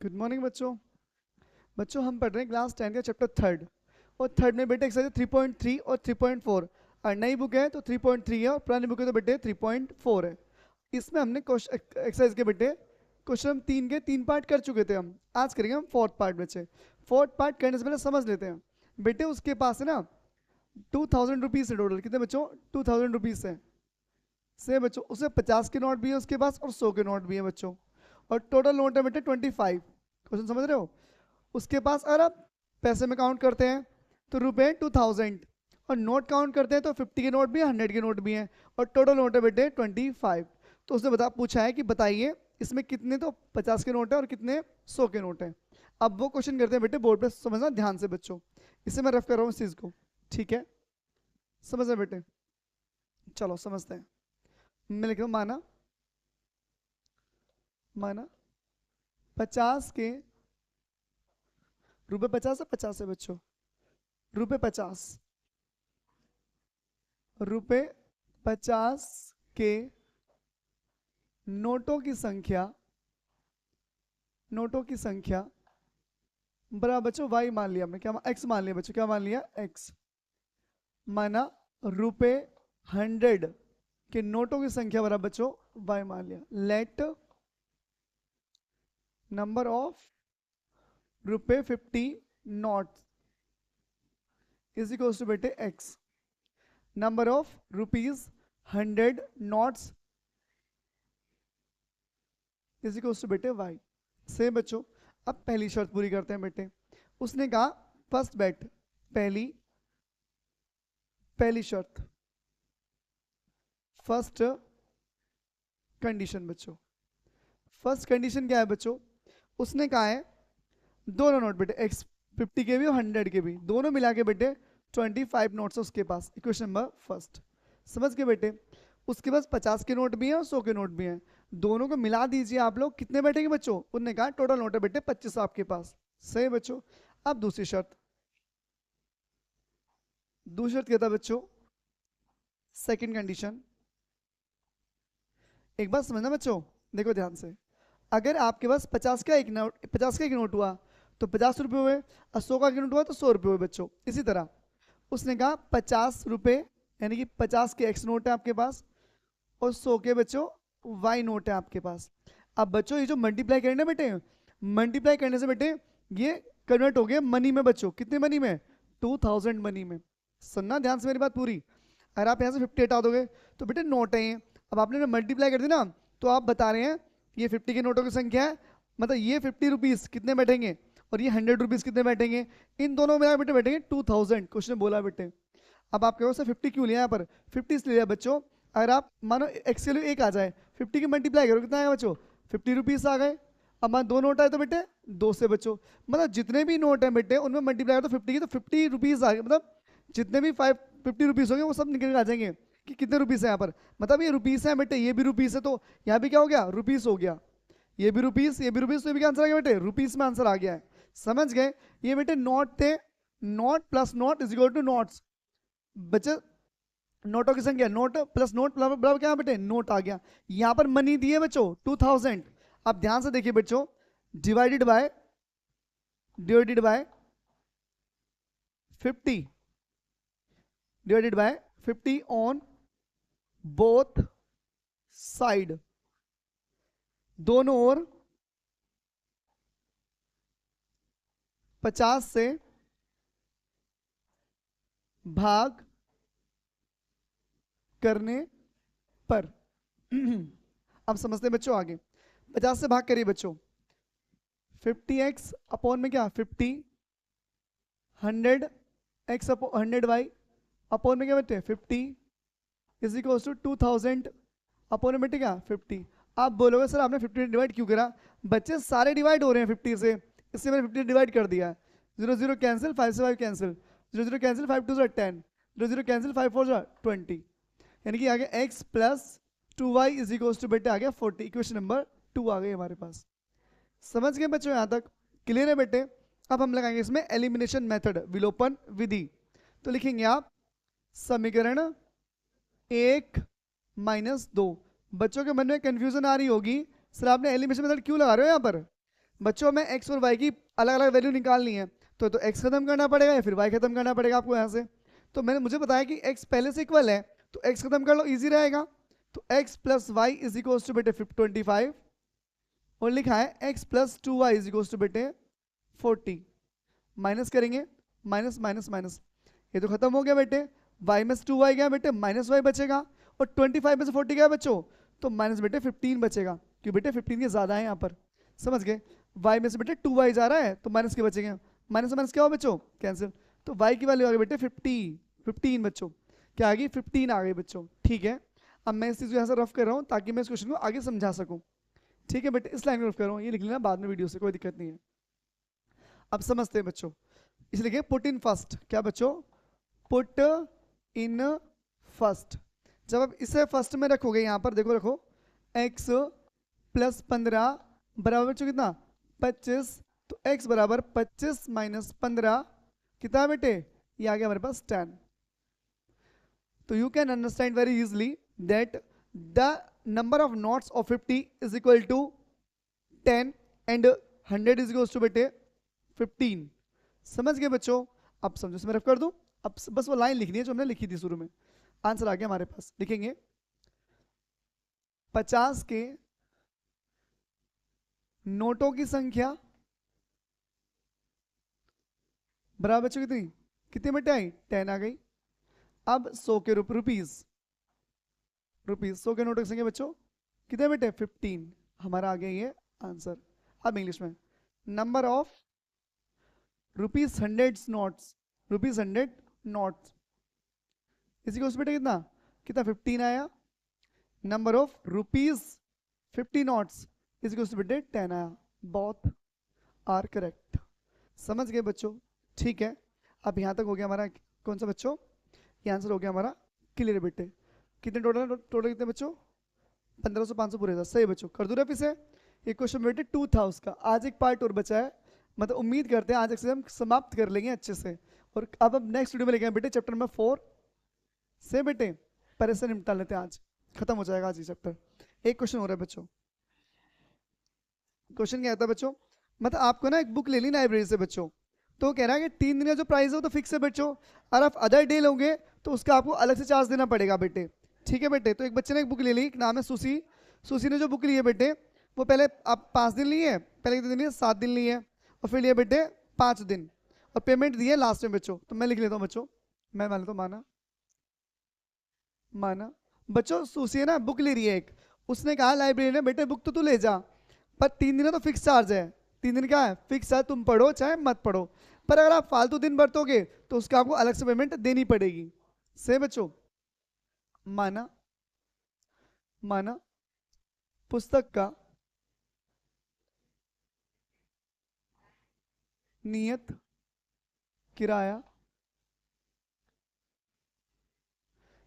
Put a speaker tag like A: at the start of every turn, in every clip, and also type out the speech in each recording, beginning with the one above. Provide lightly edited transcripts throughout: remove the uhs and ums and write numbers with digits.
A: Good morning बच्चों। बच्चों हम पढ़ रहे हैं क्लास 10 का चैप्टर थर्ड, और थर्ड में बेटे एक्सरसाइज 3.3 और 3.4। और नई बुक है तो 3.3 है और पुरानी बुक है तो बेटे 3.4 है। इसमें हमने एक्सरसाइज के बेटे क्वेश्चन हम तीन के तीन पार्ट कर चुके थे। हम आज करेंगे हम फोर्थ पार्ट। बच्चे फोर्थ पार्ट करने से पहले समझ लेते हैं। बेटे उसके पास है ना 2000 रुपीज़ है टोटल। कितने बच्चों? 2000 रुपीज़ है से बच्चों। उसमें 50 के नोट भी है उसके पास और 100 के नोट भी है बच्चों। और टोटल नोट है बेटे 25। क्वेश्चन समझ रहे हो? उसके पास अगर आप पैसे में काउंट करते हैं तो रुपए 2000, और नोट काउंट करते हैं तो 50 के नोट भी है, 100 के नोट भी हैं, और टोटल नोट है बेटे 25। तो उसने पूछा है कि बताइए इसमें कितने तो 50 के नोट है और कितने 100 के नोट हैं। अब वो क्वेश्चन करते हैं बेटे बोर्ड पे, समझना ध्यान से बच्चों। इसे मैं रेफ कर रहा हूँ इस चीज़ को, ठीक है? समझ रहे बेटे? चलो समझते हैं। मैं लिख रहा हूँ माना 50 के रुपए 50 है, 50 है बच्चों। रुपए 50 के नोटों की संख्या बराबर बच्चों y मान लिया हमने। क्या x मान लिया बच्चों? क्या मान लिया? x। माना रुपए 100 के नोटों की संख्या बराबर बच्चों y मान लिया। लेट नंबर ऑफ रुपए 50 नोट इज इक्वल्स टू बेटे x। Number of rupees 100 notes is equals to बेटे y। से बच्चों अब पहली शर्त पूरी करते हैं बेटे। उसने कहा फर्स्ट बेट, पहली शर्त, फर्स्ट कंडीशन बच्चों। फर्स्ट कंडीशन क्या है बच्चों? उसने कहा है दोनों नोट बेटे x 50 के भी और 100 के भी, दोनों मिला के बेटे 25 नोट्स है उसके पास। इक्वेशन नंबर फर्स्ट समझ के बेटे। उसके पास 50 के नोट भी हैं और 100 के नोट भी हैं, दोनों को मिला दीजिए आप लोग, कितने बैठेंगे बच्चों? उन्होंने कहा टोटल नोट है बेटे 25 आपके पास। सही बच्चों। अब दूसरी शर्त क्या था बच्चों? Second condition. एक बात समझना बच्चों, देखो ध्यान से। अगर आपके पास 50 का एक नोट हुआ तो 50 रुपए हुए, और 100 का एक नोट हुआ तो 100 रुपए हुए बच्चों। इसी तरह उसने कहा 50 रुपए यानी कि 50 के एक्स नोट है आपके पास और 100 के बच्चों वाई नोट है आपके पास। अब बच्चों ये जो मल्टीप्लाई करना बेटे, मल्टीप्लाई करने से बेटे ये कन्वर्ट हो गया मनी में बच्चों। कितने मनी में? 2000 मनी में। सुनना ध्यान से मेरी बात पूरी। अगर आप यहाँ से 50 हटा दोगे तो बेटे नोट है ये। अब आपने मल्टीप्लाई कर दी ना, तो आप बता रहे हैं ये 50 के नोटों की संख्या है, मतलब ये 50 रुपीज़ कितने बैठेंगे और ये 100 रुपीज़ कितने बैठेंगे, इन दोनों में बेटे बैठेंगे 2000। क्वेश्चन बोला बेटे। अब आप कहो सर 50 क्यों लिया यहाँ पर? 50 इसलिए लिया बच्चों, अगर आप मानो एक्स के लिए एक आ जाए, 50 की मल्टीप्लाई करो कितना आएगा बच्चों? 50 रुपीज़ आ गए। अब मान दो नोट आए तो बेटे दो से बच्चों, मतलब जितने भी नोट हैं बेटे उनमें मल्टीप्लाई करो तो 50 की तो 50 रुपीज़ आ गए, मतलब जितने भी 50 रुपीज़ होंगे वो सब निकल के आ जाएंगे कि कितने रुपीज़ है यहाँ पर। मतलब ये रुपीज़ है बेटे, ये भी रुपीज़ है, तो यहाँ भी क्या हो गया? रुपीज़ हो गया। ये भी रुपीज़, ये भी रुपीज़, तो ये भी क्या आंसर आ गया बेटे? रुपीज़ में आंसर आ गया है। समझ गए? ये बेटे नोट थे, note plus note is equal to notes. बच्चे नोटों की संख्या, नोट प्लस नोट बराबर क्या बेटे? नोट आ गया। यहाँ पर मनी दिए बच्चों 2000। अब ध्यान से देखिए बच्चों, divided by 50, divided by 50 on both side, दोनों ओर 50 से भाग करने पर। अब समझते हैं बच्चों आगे। 50 से भाग करिए बच्चों, 50x अपॉन में क्या? 50, 100x अपॉन 100y अपॉन में क्या बेटे? 50 इज इक्वल टू 2000 अपॉन में बेटे क्या? 50। आप बोलोगे सर आपने 50 डिवाइड क्यों करा? बच्चे सारे डिवाइड हो रहे हैं 50 से, इससे मैंने 50 डिवाइड कर दिया। 0 0 कैंसिल, 5 से 5 कैंसिल, 0 0 कैंसिल, 5 2 10, 0 0 कैंसिल, 5 4 20, यानी कि आ गया x plus 2y is equal to बेटे आ गया 40। इक्वेशन नंबर 2 आ गई हमारे पास। समझ गए बच्चों? यहाँ तक क्लियर है बेटे? अब हम लगाएंगे इसमें एलिमिनेशन मेथड, विलोपन विधि। तो लिखेंगे आप समीकरण 1 - 2। बच्चों के मन में कंफ्यूजन आ रही होगी, सर आपने एलिमिनेशन मेथड क्यों लगा रहे हो यहाँ पर? बच्चों में x और y की अलग अलग वैल्यू निकालनी है, तो x खत्म करना पड़ेगा या फिर y खत्म करना पड़ेगा आपको यहाँ से। तो मैंने मुझे बताया कि x पहले से इक्वल है, तो x खत्म कर लो, इजी रहेगा। तो x plus Y is equal to बेटे 25, और लिखा है x plus 2y is equal to बेटे 40। माइनस करेंगे, माइनस माइनस माइनस, ये तो खत्म हो गया बेटे, y में से 2y गया बेटे, माइनस y बचेगा, और 25 में से 40 गया बच्चों, तो माइनस बेटे 15 बचेगा, क्यों बेटे 15 के ज्यादा है यहाँ पर, समझ गए। y में से बेटे 2y जा रहा है, तो माइनस के बचेंगे, माइनस माइनस क्या हो बच्चों, कैंसिल। तो y की वैल्यू आ गई बेटे 15 बच्चों, क्या आ गई 15 आ गई बच्चों, ठीक है। अब मैं इस चीज को यहाँ से रफ कर रहा हूँ ताकि मैं इस क्वेश्चन को आगे समझा सकूँ, ठीक है बेटे, इस लाइन में रफ कर रहा हूँ, ये लिख लेना बाद में वीडियो से, कोई दिक्कत नहीं है। अब समझते हैं बच्चों, इसलिए लिखे पुट इन फर्स्ट, क्या बच्चों, पुट इन फर्स्ट। जब आप इसे फर्स्ट में रखोगे, यहाँ पर देखो रखो, x प्लस 15 बराबर बच्चों कितना 25, तो x बराबर 25 माइनस 15 कितना बेटे, ये आ गया हमारे पास 10। तो you can understand very easily that the number of notes of 50 is equal to 10 and 100 is equal to बेटे 15। समझ गए बच्चों। अब समझो, इसमें रफ कर दूं, अब बस वो लाइन लिखनी है जो हमने लिखी थी शुरू में। आंसर आ गया हमारे पास, लिखेंगे 50 के नोटों की संख्या बराबर बच्चों कितनी, कितने बेटे आई, 10 आ गई। अब 100 के रुपीज, 100 के नोटों की संख्या बच्चों कितने बेटे 15, हमारा आ गया ये आंसर। अब इंग्लिश में, number of rupees 100 notes, rupees 100 notes इसी को बेटे कितना कितना 15 आया। नंबर ऑफ रुपीज 50 नोट्स इसी को बेटे 10 आया, बोथ आर करेक्ट। समझ गए बच्चों, ठीक है। अब यहाँ तक हो गया हमारा कौन सा बच्चों, ये आंसर हो गया हमारा क्लियर बेटे। कितने टोटल, टोटल कितने बच्चों 1500 500 पूरे 1000, सही बच्चों। कर दूँ इसे, ये क्वेश्चन बेटे 2 था उसका, आज एक पार्ट और बचा है, मतलब उम्मीद करते हैं आज हम समाप्त कर लेंगे अच्छे से। और अब नेक्स्ट वीडियो में लेके बेटे चैप्टर नंबर 4 से बेटे परेशान निपटा लेते हैं, आज खत्म हो जाएगा आज ये चैप्टर। एक क्वेश्चन हो रहा है बच्चों, क्वेश्चन क्या आता है बच्चों, मतलब आपको ना एक बुक ले ली लाइब्रेरी से बच्चों, तो कह रहा है कि 3 दिन का जो प्राइस है वो तो फिक्स है बच्चों, और आप अदर डे लोगे तो उसका आपको अलग से चार्ज देना पड़ेगा बेटे, ठीक है बेटे। तो एक बच्चे ने एक बुक ले ली, नाम है सुसी, सुसी ने जो बुक ली है बेटे, वो पहले आप 5 दिन लिए, पहले कितने दिन लिए 7 दिन लिए, और फिर लिए बेटे 5 दिन, और पेमेंट दी है लास्ट में बच्चों। तो मैं लिख लेता हूँ बच्चों, मैं मान लेता हूँ माना, माना बच्चों सुसी है ना बुक ले रही है एक, उसने कहा लाइब्रेरी ने बेटे बुक तो तू ले जा, पर 3 दिन तो फिक्स चार्ज है, 3 दिन क्या है फिक्स है, तुम पढ़ो चाहे मत पढ़ो, पर अगर आप फालतू दिन बरतोगे तो उसका आपको अलग से पेमेंट देनी पड़ेगी। सही बच्चों, माना, माना पुस्तक का नियत किराया,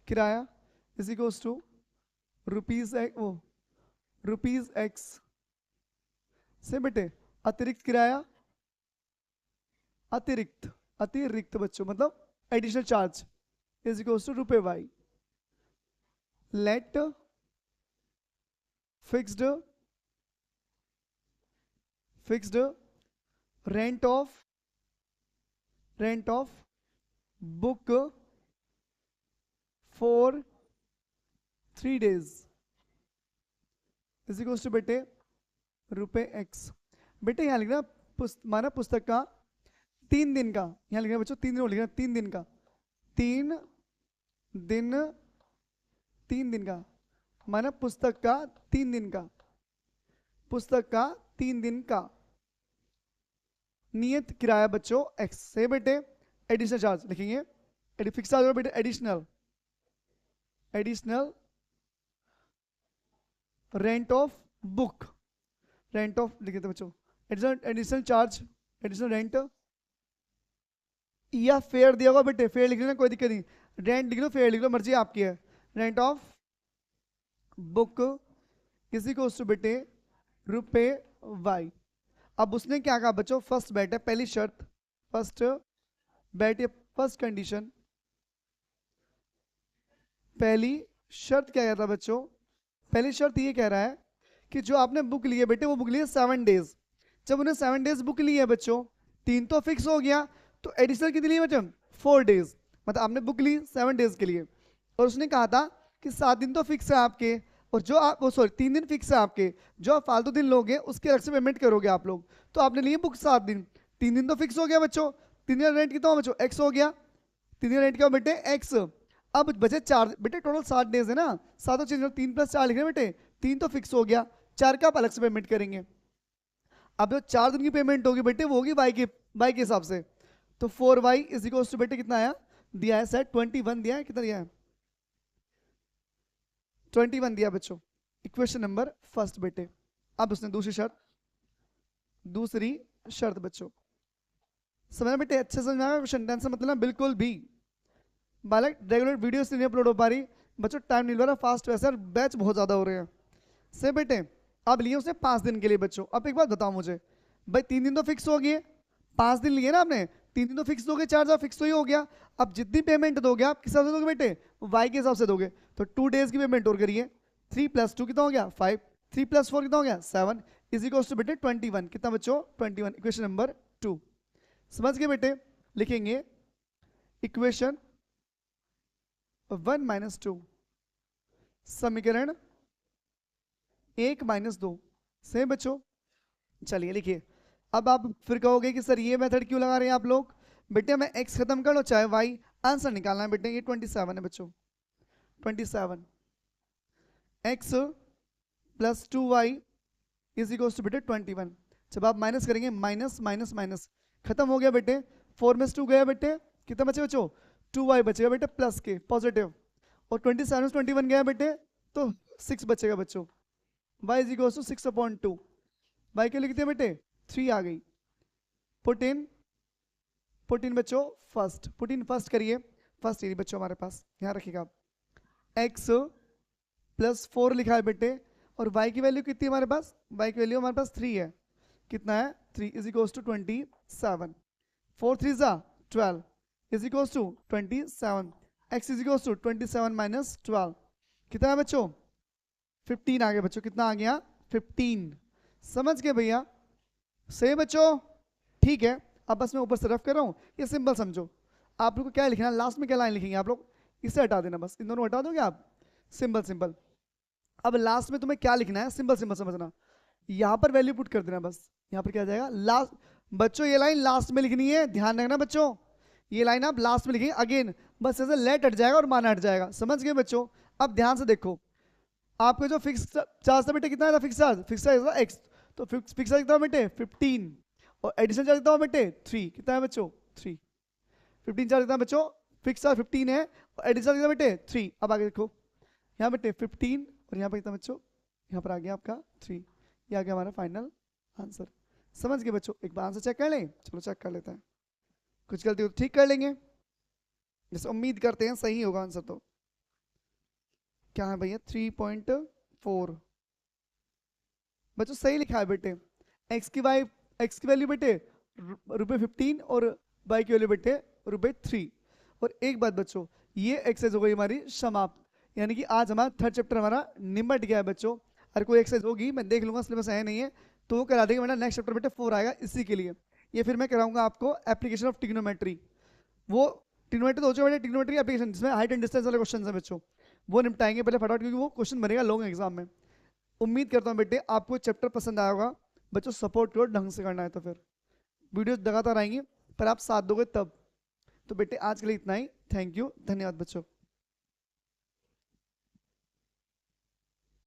A: किराया is equals to rupees X से बेटे अतिरिक्त किराया, अतिरिक्त, अतिरिक्त बच्चों मतलब additional charge is equals to रुपए Y, let fixed, fixed rent of, rent of book for 3 days is equals to बेटे रुपए एक्स। बेटे यहाँ लिखना माना पुस्तक का 3 दिन का, यहाँ लिखना बच्चों 3 दिन लिखना, 3 दिन का, 3 दिन, 3 दिन का, माना पुस्तक का 3 दिन का, पुस्तक का 3 दिन का नियत किराया बच्चों एक्स से बेटे एडिशनल चार्ज लिखेंगे, फिक्स चार्ज बेटे additional, additional rent of book, rent of लिखे थे बच्चों, एडिशनल चार्ज, एडिशनल रेंट, या फेयर दिया होगा बेटे, फेयर लिख लेना कोई दिक्कत नहीं, रेंट लिख लो फेयर लिख लो मर्जी आपकी है, रेंट ऑफ बुक किसी को उससे बेटे रुपए वाई। अब उसने क्या कहा बच्चों, फर्स्ट बेट है, पहली शर्त, फर्स्ट बेट, फर्स्ट कंडीशन, पहली शर्त क्या कहता है बच्चों, पहली शर्त ये कह रहा है कि जो आपने बुक ली है बेटे वो बुक ली है 7 days, जब उन्हें 7 डेज बुक ली है बच्चों, 3 तो फिक्स हो गया, तो एडिशनल कितनी ली बच्चों? 4 डेज। मतलब आपने बुक ली 7 डेज के लिए, और उसने कहा था कि 7 दिन तो फिक्स है आपके, और जो आप वो सॉरी 3 दिन फिक्स है आपके, जो आप फालतू दिन लोगे उसके अलग से पेमेंट करोगे आप लोग। तो आपने लिए बुक 7 दिन, 3 दिन तो फिक्स हो गया बच्चों, 3 दिन रेंट कितना हो बच्चों? एक्स हो गया, 3 दिन रेंट क्या हो बेटे? एक्स। अब बचे 4 बेटे, टोटल 7 डेज है ना, 7 चेंज 3 + 4 लिख रहे हैं बेटे, 3 तो फिक्स हो गया, 4 का आप अलग से पेमेंट करेंगे। अब जो 4 दिन की पेमेंट होगी बेटे वो होगी वाई के हिसाब से। तो 4y इज इक्वल टू बेटे कितना आया? दिया है सेट 21 दिया है, कितना दिया है? 21 दिया बच्चों। इक्वेशन नंबर फर्स्ट बेटे। अब उसने दूसरी शर्त बच्चों, समझना बेटे, अच्छे समझ में आया क्वेश्चन? टेंशन मतलब बिल्कुल भी। बालक रेगुलर वीडियो नहीं अपलोड हो पा रही बच्चों, टाइम नहीं लग रहा फास्ट वैसे, और बैच बहुत ज्यादा हो रहे हैं से बेटे। अब लिए उसने 5 दिन के लिए बच्चों। अब एक बात बताओ मुझे भाई, 3 दिन तो फिक्स हो गए, 5 दिन लिए ना आपने, 3 दिन तो फिक्स दोगे, 4 फिक्स तो ही हो गया। अब जितनी पेमेंट दोगे आप किस हिसाब से दोगे बेटे? वाई के हिसाब से दोगे। तो 2 डेज की पेमेंट और करिए, 3 + 2 कितना हो गया? 5, 3 + 4 कितना हो गया? 7 इज इक्वल टू बेटे 21। कितना बच्चों? 21। इक्वेशन नंबर 2 समझ गए बेटे? लिखेंगे इक्वेशन 1 - 2, समीकरण 1 - 2 से बच्चों। चलिए लिखिए। अब आप फिर कहोगे कि सर ये मेथड क्यों लगा रहे हैं आप लोग? बेटे मैं x खत्म कर लो चाहे y, आंसर निकालना है बेटे। ये 27 है बच्चों, 27 x + 2y is equal to बेटे 21। जब आप माइनस करेंगे, माइनस माइनस माइनस खत्म हो गया बेटे, 4 में से 2 गया बेटे, कितना बचे बच्चों? 2y बचेगा बेटे प्लस के पॉजिटिव, और 27 में 21 गया बेटे तो 6 बचेगा बच्चों। y is equal to 6/2। y के लिए कितने बेटे? 3 आ गई। पुट इन बच्चों फर्स्ट, पुट इन फर्स्ट करिए। फर्स्ट ये बच्चों हमारे पास, ध्यान रखिएगा, x + 4 लिखा है बेटे, और y की वैल्यू कितनी है हमारे पास? y की वैल्यू हमारे पास 3 है। कितना है? 3 is equal to 27। 4 3 12 is equal to 27। x is equal to 27 - 12 कितना है बच्चों? 15 आ गया बच्चों। कितना आ गया? 15। समझ गए भैया? सही बच्चों? ठीक है। अब बस मैं ऊपर से रफ कर रहा हूँ, ये सिंपल समझो। आप लोग को क्या लिखना है, लास्ट में क्या लाइन लिखेंगे आप लोग? इसे हटा देना बस, इन दोनों हटा दोगे आप, सिंपल सिंपल। अब लास्ट में तुम्हें क्या लिखना है, सिंपल सिंपल समझना, यहाँ पर वैल्यू पुट कर देना बस। यहाँ पर क्या जाएगा? लास्ट बच्चों, ये लाइन लास्ट में लिखनी है, ध्यान रखना बच्चों, ये लाइन आप लास्ट में लिखेंगे। अगेन बस ऐसे लेट हट जाएगा और मान हट जाएगा। समझ गए बच्चों? अब ध्यान से देखो, आपका जो फिक्स चार्ज था बेटे, कितना था फिक्स चार्ज? फिक्स चार्ज था x, तो फिक्स चार्ज कितना बेटे? 15, और एडिशनल चार्ज कितना बेटे? 3। कितना है बच्चों? 3। 15 चार्ज कितना बच्चों? फिक्स चार्ज 15 है, और एडिशनल चार्ज कितना बेटे? 3। अब आगे देखो, यहाँ बेटे 15, और यहाँ पे कितना बच्चों? यहाँ पर आ गया आपका 3। ये आ गया हमारा फाइनल आंसर। समझ गए बच्चों? एक बार आंसर चेक कर लें, चलो चेक कर लेते हैं, कुछ गलती हो तो ठीक कर लेंगे, जैसे उम्मीद करते हैं सही होगा आंसर। तो क्या है भैया? 3.4 बच्चों सही लिखा है बेटे। एक्स की वैल्यू बेटे ₹15, और y की वैल्यू बेटे ₹3। और एक बात बच्चों, ये एक्सरसाइज हो गई हमारी समाप्त, यानी कि आज हमारा 3rd चैप्टर हमारा निमट गया है बच्चों। अगर कोई एक्सरसाइज होगी मैं देख लूंगा, सिलेबस है नहीं है तो वो करा देंगे, वरना नेक्स्ट चैप्टर बेटे 4 आएगा इसी के लिए। ये फिर मैं कराऊंगा आपको एप्लीकेशन ऑफ ट्रिग्नोमेट्री। वो ट्रिग्नोमेट्री तो हो जाएगा, ट्रिग्नोमेट्री एप्लीकेशन जिसमें हाइट एंड डिस्टेंस वाले क्वेश्चन है बच्चों, वो निपटाएंगे पहले फटाफट, क्योंकि वो क्वेश्चन बनेगा लॉन्ग एग्जाम में। उम्मीद करता हूँ बेटे आपको चैप्टर पसंद आया होगा बच्चों। सपोर्ट करो ढंग से करना है तो फिर वीडियो लगातार आएंगी, पर आप साथ दोगे तब। तो बेटे आज के लिए इतना ही। थैंक यू, धन्यवाद बच्चों।